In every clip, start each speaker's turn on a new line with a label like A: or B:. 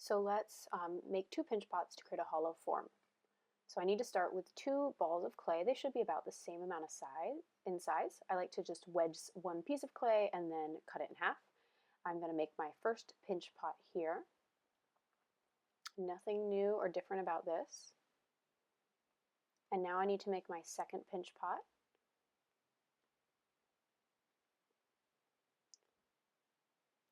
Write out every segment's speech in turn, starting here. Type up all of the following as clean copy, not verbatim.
A: So let's make two pinch pots to create a hollow form. So I need to start with two balls of clay. They should be about the same amount of size. I like to just wedge one piece of clay and then cut it in half. I'm going to make my first pinch pot here. Nothing new or different about this. And now I need to make my second pinch pot.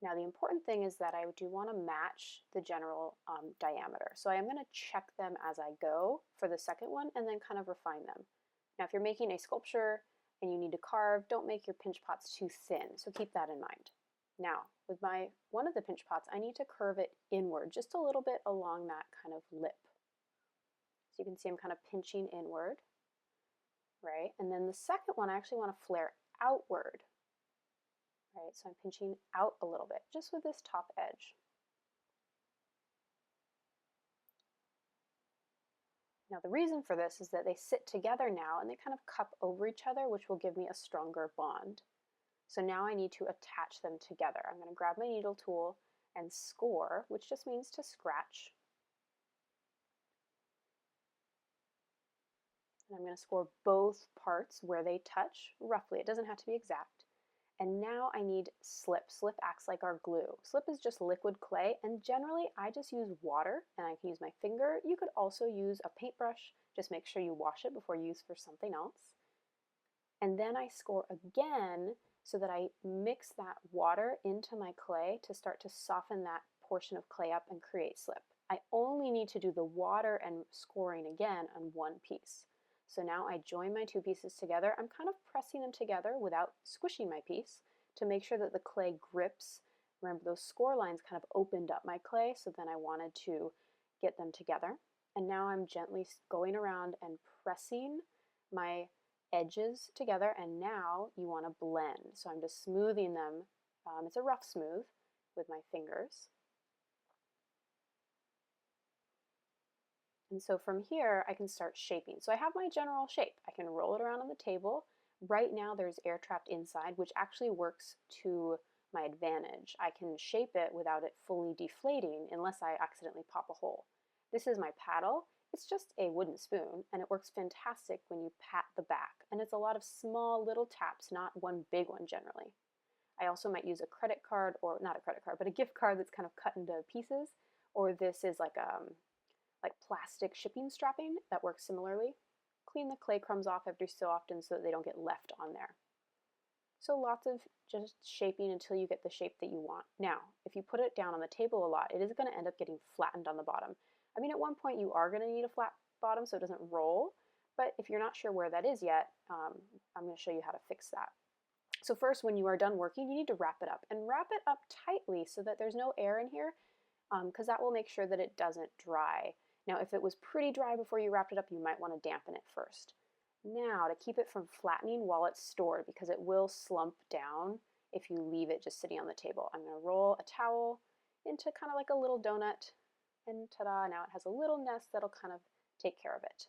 A: Now the important thing is that I do want to match the general diameter. So I am going to check them as I go for the second one and then kind of refine them. Now if you're making a sculpture and you need to carve, don't make your pinch pots too thin, so keep that in mind. Now with one of the pinch pots, I need to curve it inward just a little bit along that kind of lip. So you can see I'm kind of pinching inward, right? And then the second one I actually want to flare outward. Right, so I'm pinching out a little bit, just with this top edge. Now the reason for this is that they sit together now and they kind of cup over each other, which will give me a stronger bond. So now I need to attach them together. I'm going to grab my needle tool and score, which just means to scratch. And I'm going to score both parts where they touch, roughly. It doesn't have to be exact. And now I need slip. Slip acts like our glue. Slip is just liquid clay, and generally I just use water, and I can use my finger. You could also use a paintbrush. Just make sure you wash it before you use for something else. And then I score again so that I mix that water into my clay to start to soften that portion of clay up and create slip. I only need to do the water and scoring again on one piece. So now I join my two pieces together. I'm kind of pressing them together without squishing my piece to make sure that the clay grips. Remember, those score lines kind of opened up my clay, so then I wanted to get them together. And now I'm gently going around and pressing my edges together, and now you want to blend. So I'm just smoothing them. It's a rough smooth with my fingers. And so from here, I can start shaping. So I have my general shape. I can roll it around on the table. Right now there's air trapped inside, which actually works to my advantage. I can shape it without it fully deflating unless I accidentally pop a hole. This is my paddle. It's just a wooden spoon, and it works fantastic when you pat the back. And it's a lot of small little taps, not one big one generally. I also might use a credit card, or not a credit card, but a gift card that's kind of cut into pieces. Or this is like plastic shipping strapping that works similarly. Clean the clay crumbs off every so often so that they don't get left on there. So lots of just shaping until you get the shape that you want. Now, if you put it down on the table a lot, it is going to end up getting flattened on the bottom. I mean, at one point you are going to need a flat bottom so it doesn't roll, but if you're not sure where that is yet, I'm going to show you how to fix that. So first, when you are done working, you need to wrap it up, and wrap it up tightly so that there's no air in here, because that will make sure that it doesn't dry. Now, if it was pretty dry before you wrapped it up, you might want to dampen it first. Now, to keep it from flattening while it's stored, because it will slump down if you leave it just sitting on the table, I'm going to roll a towel into kind of like a little donut, and ta-da, now it has a little nest that'll kind of take care of it.